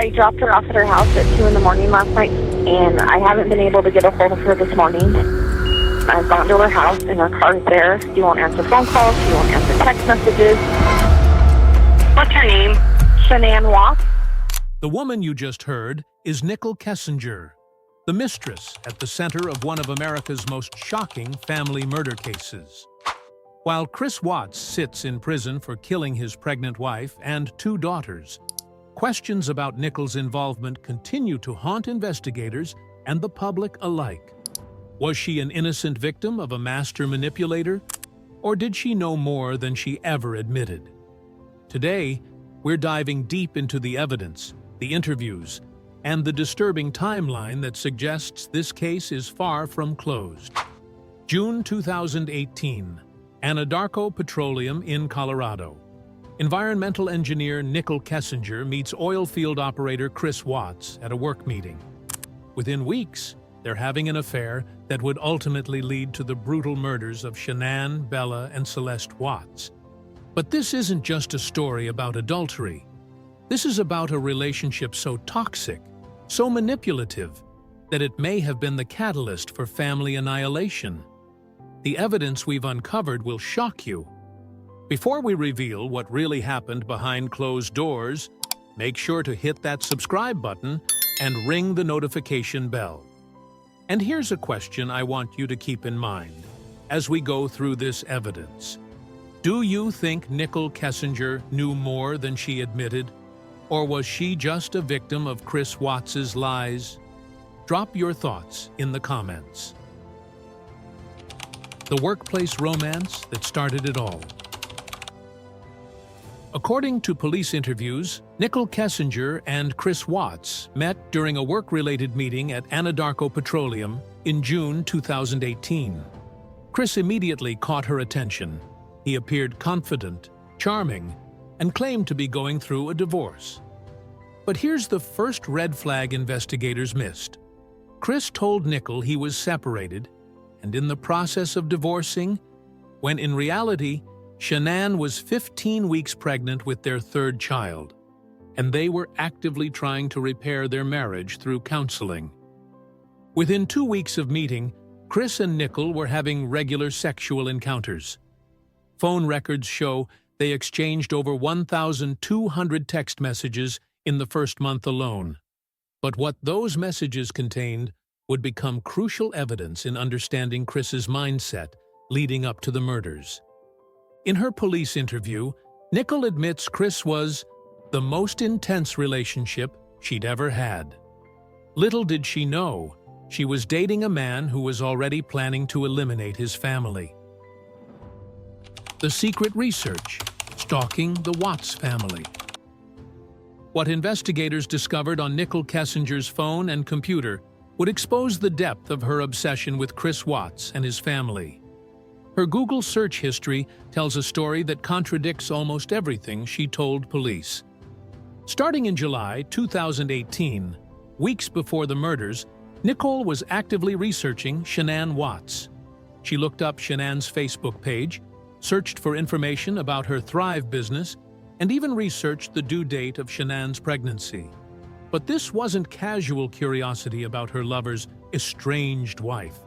I dropped her off at her house at 2 in the morning last night, and I haven't been able to get a hold of her this morning. I've gone to her house, and her car's there. She won't answer phone calls. She won't answer text messages. What's her name? Shanann Watts. The woman you just heard is Nichol Kessinger, the mistress at the center of one of America's most shocking family murder cases. While Chris Watts sits in prison for killing his pregnant wife and 2 daughters, questions about Nichol's involvement continue to haunt investigators and the public alike. Was she an innocent victim of a master manipulator, or did she know more than she ever admitted? Today, we're diving deep into the evidence, the interviews, and the disturbing timeline that suggests this case is far from closed. June 2018, Anadarko Petroleum in Colorado. Environmental engineer Nichol Kessinger meets oil field operator Chris Watts at a work meeting. Within weeks, they're having an affair that would ultimately lead to the brutal murders of Shanann, Bella, and Celeste Watts. But this isn't just a story about adultery. This is about a relationship so toxic, so manipulative, that it may have been the catalyst for family annihilation. The evidence we've uncovered will shock you. Before we reveal what really happened behind closed doors, make sure to hit that subscribe button and ring the notification bell. And here's a question I want you to keep in mind as we go through this evidence. Do you think Nichol Kessinger knew more than she admitted? Or was she just a victim of Chris Watts's lies? Drop your thoughts in the comments. The workplace romance that started it all. According to police interviews, Nichol Kessinger and Chris Watts met during a work-related meeting at Anadarko Petroleum in June 2018. Chris immediately caught her attention. He appeared confident, charming, and claimed to be going through a divorce. But here's the first red flag investigators missed. Chris told Nichol he was separated and in the process of divorcing, when in reality, Shanann was 15 weeks pregnant with their 3rd child, and they were actively trying to repair their marriage through counseling. Within 2 weeks of meeting, Chris and Nichol were having regular sexual encounters. Phone records show they exchanged over 1,200 text messages in the first month alone. But what those messages contained would become crucial evidence in understanding Chris's mindset leading up to the murders. In her police interview, Nichol admits Chris was the most intense relationship she'd ever had. Little did she know, she was dating a man who was already planning to eliminate his family. The secret research, stalking the Watts family. What investigators discovered on Nichol Kessinger's phone and computer would expose the depth of her obsession with Chris Watts and his family. Her Google search history tells a story that contradicts almost everything she told police. Starting in July 2018, weeks before the murders, Nichol was actively researching Shanann Watts. She looked up Shanann's Facebook page, searched for information about her Thrive business, and even researched the due date of Shanann's pregnancy. But this wasn't casual curiosity about her lover's estranged wife.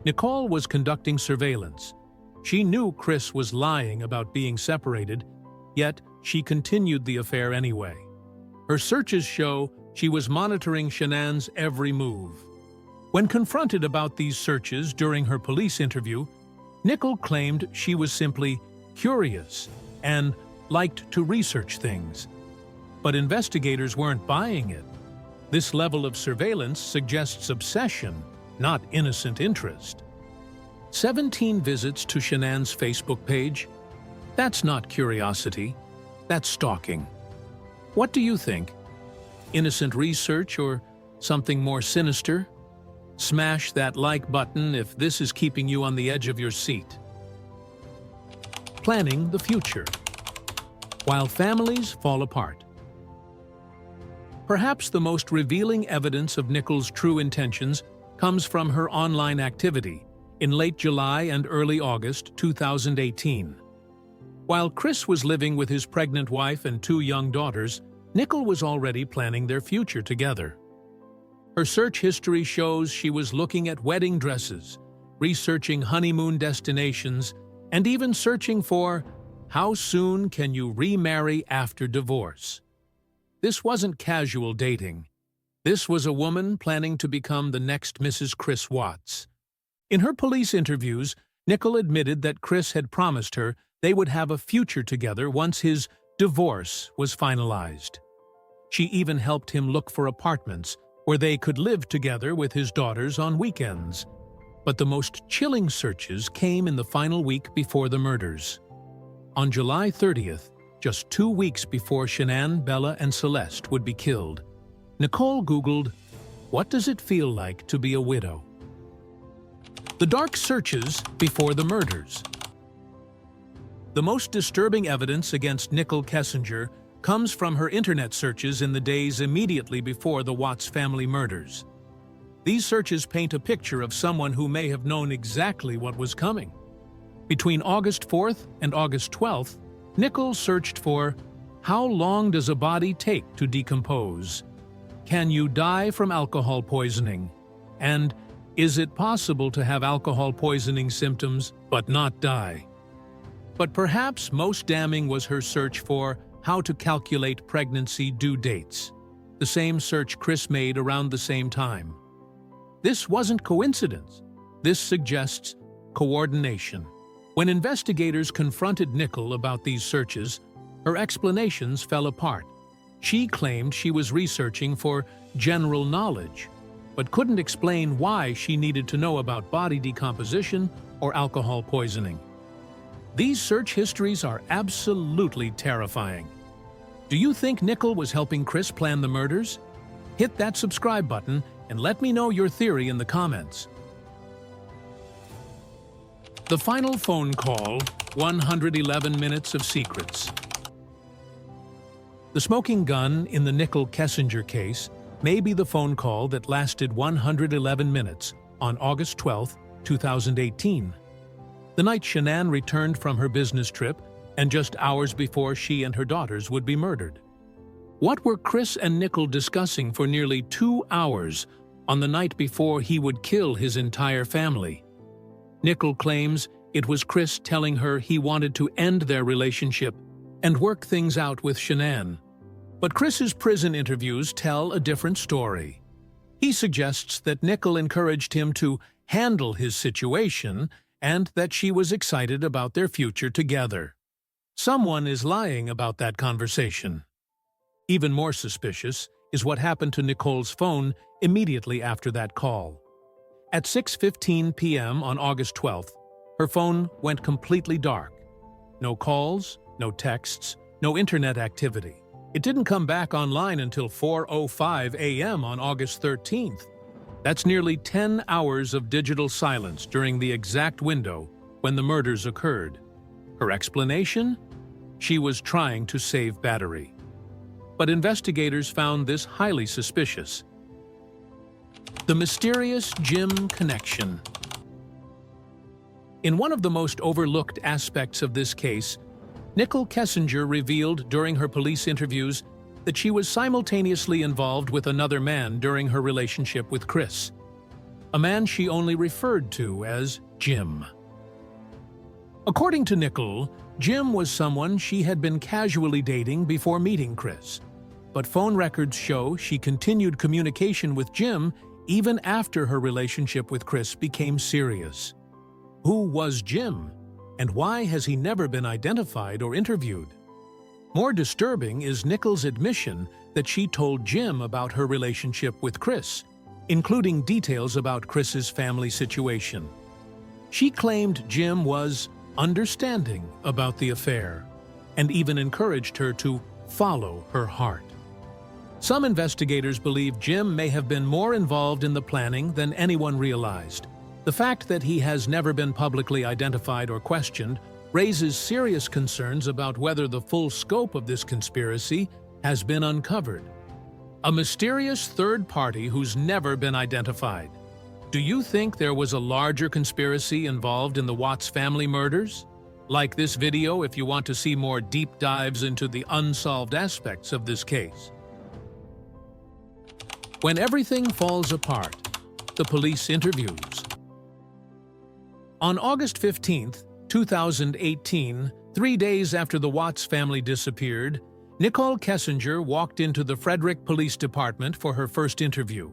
Nichol was conducting surveillance. She knew Chris was lying about being separated, yet she continued the affair anyway. Her searches show she was monitoring Shanann's every move. When confronted about these searches during her police interview, Nichol claimed she was simply curious and liked to research things. But investigators weren't buying it. This level of surveillance suggests obsession, not innocent interest. 17 visits to Shanann's Facebook page? That's not curiosity, that's stalking. What do you think? Innocent research or something more sinister? Smash that like button if this is keeping you on the edge of your seat. Planning the future. While families fall apart. Perhaps the most revealing evidence of Nichol's true intentions comes from her online activity in late July and early August 2018. While Chris was living with his pregnant wife and 2 young daughters, Nichol was already planning their future together. Her search history shows she was looking at wedding dresses, researching honeymoon destinations, and even searching for how soon can you remarry after divorce. This wasn't casual dating. This was a woman planning to become the next Mrs. Chris Watts. In her police interviews, Nichol admitted that Chris had promised her they would have a future together once his divorce was finalized. She even helped him look for apartments where they could live together with his daughters on weekends. But the most chilling searches came in the final week before the murders. On July 30th, just 2 weeks before Shanann, Bella, and Celeste would be killed, Nichol Googled, "What does it feel like to be a widow?" The dark searches before the murders. The most disturbing evidence against Nichol Kessinger comes from her internet searches in the days immediately before the Watts family murders. These searches paint a picture of someone who may have known exactly what was coming. Between August 4th and August 12th, Nichol searched for, how long does a body take to decompose? Can you die from alcohol poisoning? And is it possible to have alcohol poisoning symptoms but not die? But perhaps most damning was her search for how to calculate pregnancy due dates, the same search Chris made around the same time. This wasn't coincidence. This suggests coordination. When investigators confronted Nichol about these searches, her explanations fell apart. She claimed she was researching for general knowledge, but couldn't explain why she needed to know about body decomposition or alcohol poisoning. These search histories are absolutely terrifying. Do you think Nichol was helping Chris plan the murders? Hit that subscribe button and let me know your theory in the comments. The final phone call, 111 minutes of secrets. The smoking gun in the Nichol Kessinger case may be the phone call that lasted 111 minutes on August 12, 2018. The night Shanann returned from her business trip and just hours before she and her daughters would be murdered. What were Chris and Nichol discussing for nearly 2 hours on the night before he would kill his entire family? Nichol claims it was Chris telling her he wanted to end their relationship and work things out with Shanann. But Chris's prison interviews tell a different story. He suggests that Nichol encouraged him to handle his situation and that she was excited about their future together. Someone is lying about that conversation. Even more suspicious is what happened to Nichol's phone immediately after that call. At 6:15 p.m. on August 12th, her phone went completely dark. No calls, no texts, no internet activity. It didn't come back online until 4:05 a.m. on August 13th. That's nearly 10 hours of digital silence during the exact window when the murders occurred. Her explanation? She was trying to save battery. But investigators found this highly suspicious. The mysterious Jim connection. In one of the most overlooked aspects of this case, Nichol Kessinger revealed during her police interviews that she was simultaneously involved with another man during her relationship with Chris, a man she only referred to as Jim. According to Nichol, Jim was someone she had been casually dating before meeting Chris, but phone records show she continued communication with Jim even after her relationship with Chris became serious. Who was Jim, and why has he never been identified or interviewed? More disturbing is Nichol's admission that she told Jim about her relationship with Chris, including details about Chris's family situation. She claimed Jim was understanding about the affair and even encouraged her to follow her heart. Some investigators believe Jim may have been more involved in the planning than anyone realized. The fact that he has never been publicly identified or questioned raises serious concerns about whether the full scope of this conspiracy has been uncovered. A mysterious third party who's never been identified. Do you think there was a larger conspiracy involved in the Watts family murders? Like this video if you want to see more deep dives into the unsolved aspects of this case. When everything falls apart, the police interviews. On August 15, 2018, 3 days after the Watts family disappeared, Nichol Kessinger walked into the Frederick Police Department for her first interview.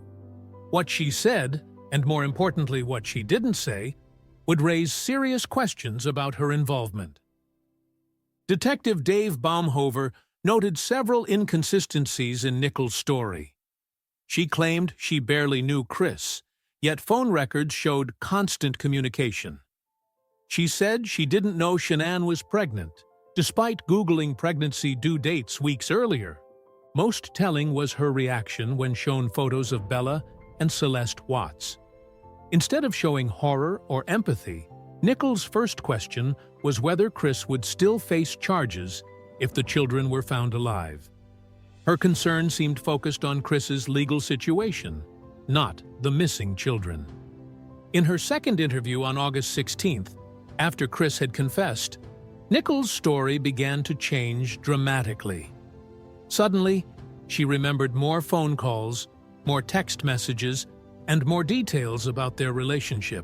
What she said, and more importantly what she didn't say, would raise serious questions about her involvement. Detective Dave Baumhover noted several inconsistencies in Nichol's story. She claimed she barely knew Chris, yet phone records showed constant communication. She said she didn't know Shanann was pregnant, despite Googling pregnancy due dates weeks earlier. Most telling was her reaction when shown photos of Bella and Celeste Watts. Instead of showing horror or empathy, Nichol's first question was whether Chris would still face charges if the children were found alive. Her concern seemed focused on Chris's legal situation, not the missing children. In her second interview on August 16th, after Chris had confessed, Nichol's story began to change dramatically. Suddenly, she remembered more phone calls, more text messages, and more details about their relationship.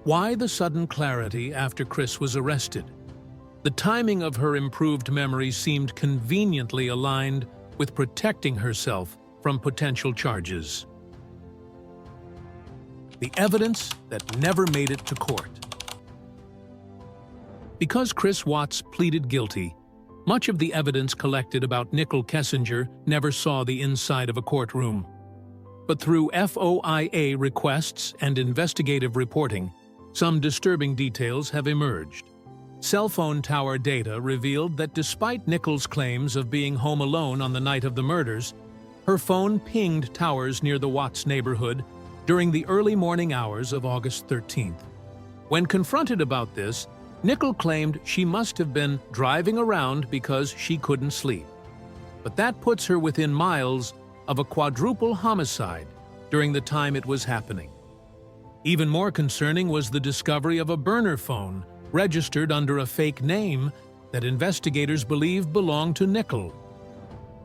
Why the sudden clarity after Chris was arrested? The timing of her improved memory seemed conveniently aligned with protecting herself from potential charges. The evidence that never made it to court. Because Chris Watts pleaded guilty, much of the evidence collected about Nichol Kessinger never saw the inside of a courtroom. But through FOIA requests and investigative reporting, some disturbing details have emerged. Cell phone tower data revealed that despite Nichol's claims of being home alone on the night of the murders, her phone pinged towers near the Watts neighborhood during the early morning hours of August 13th. When confronted about this, Nichol claimed she must have been driving around because she couldn't sleep. But that puts her within miles of a quadruple homicide during the time it was happening. Even more concerning was the discovery of a burner phone registered under a fake name that investigators believe belonged to Nichol.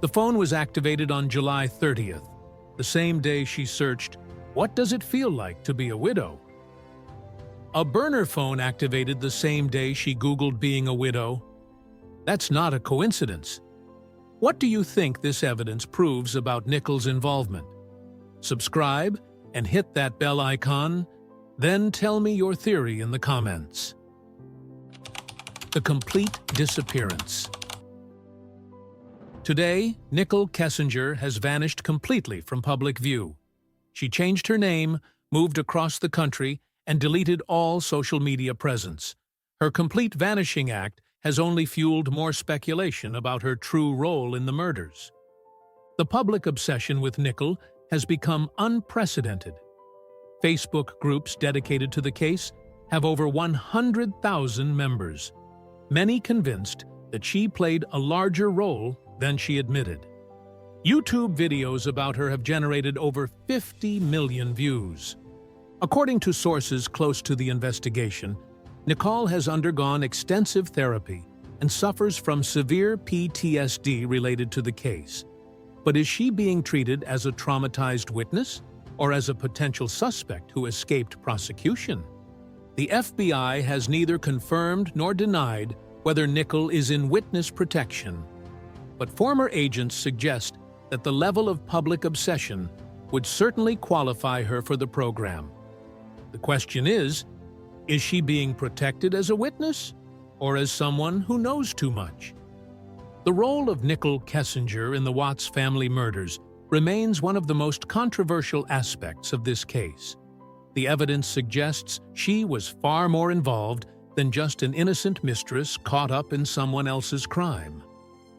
The phone was activated on July 30th, the same day she searched, "What does it feel like to be a widow?" A burner phone activated the same day she Googled being a widow. That's not a coincidence. What do you think this evidence proves about Nichol's involvement? Subscribe and hit that bell icon, then tell me your theory in the comments. The complete disappearance. Today, Nichol Kessinger has vanished completely from public view. She changed her name, moved across the country, and deleted all social media presence. Her complete vanishing act has only fueled more speculation about her true role in the murders. The public obsession with Nichol has become unprecedented. Facebook groups dedicated to the case have over 100,000 members, many convinced that she played a larger role than she admitted. YouTube videos about her have generated over 50 million views. According to sources close to the investigation, Nichol has undergone extensive therapy and suffers from severe PTSD related to the case. But is she being treated as a traumatized witness or as a potential suspect who escaped prosecution? The FBI has neither confirmed nor denied whether Nichol is in witness protection, but former agents suggest that the level of public obsession would certainly qualify her for the program. The question is she being protected as a witness or as someone who knows too much? The role of Nichol Kessinger in the Watts family murders remains one of the most controversial aspects of this case. The evidence suggests she was far more involved than just an innocent mistress caught up in someone else's crime.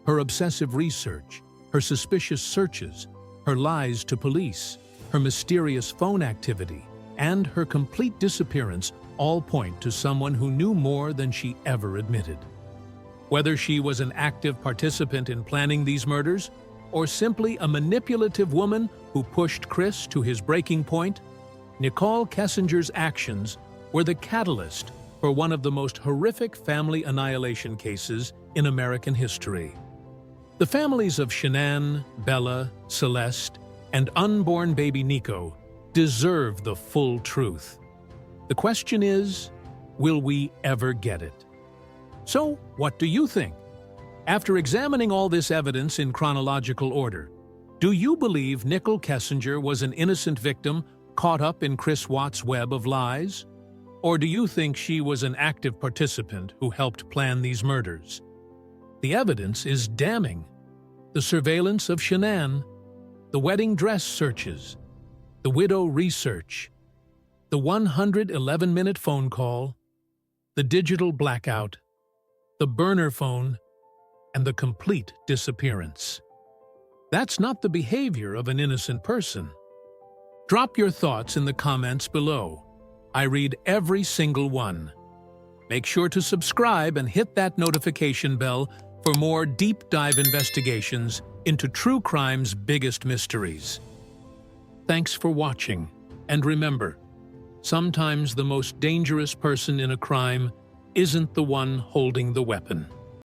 Her obsessive research, her suspicious searches, her lies to police, her mysterious phone activity, and her complete disappearance all point to someone who knew more than she ever admitted. Whether she was an active participant in planning these murders, or simply a manipulative woman who pushed Chris to his breaking point, Nichol Kessinger's actions were the catalyst for one of the most horrific family annihilation cases in American history. The families of Shanann, Bella, Celeste, and unborn baby Nico deserve the full truth. The question is, will we ever get it? So, what do you think? After examining all this evidence in chronological order, do you believe Nichol Kessinger was an innocent victim caught up in Chris Watts' web of lies? Or do you think she was an active participant who helped plan these murders? The evidence is damning. The surveillance of Shanann, the wedding dress searches, the widow research, the 111-minute phone call, the digital blackout, the burner phone, and the complete disappearance. That's not the behavior of an innocent person. Drop your thoughts in the comments below. I read every single one. Make sure to subscribe and hit that notification bell for more deep dive investigations into true crime's biggest mysteries. Thanks for watching, and remember, sometimes the most dangerous person in a crime isn't the one holding the weapon.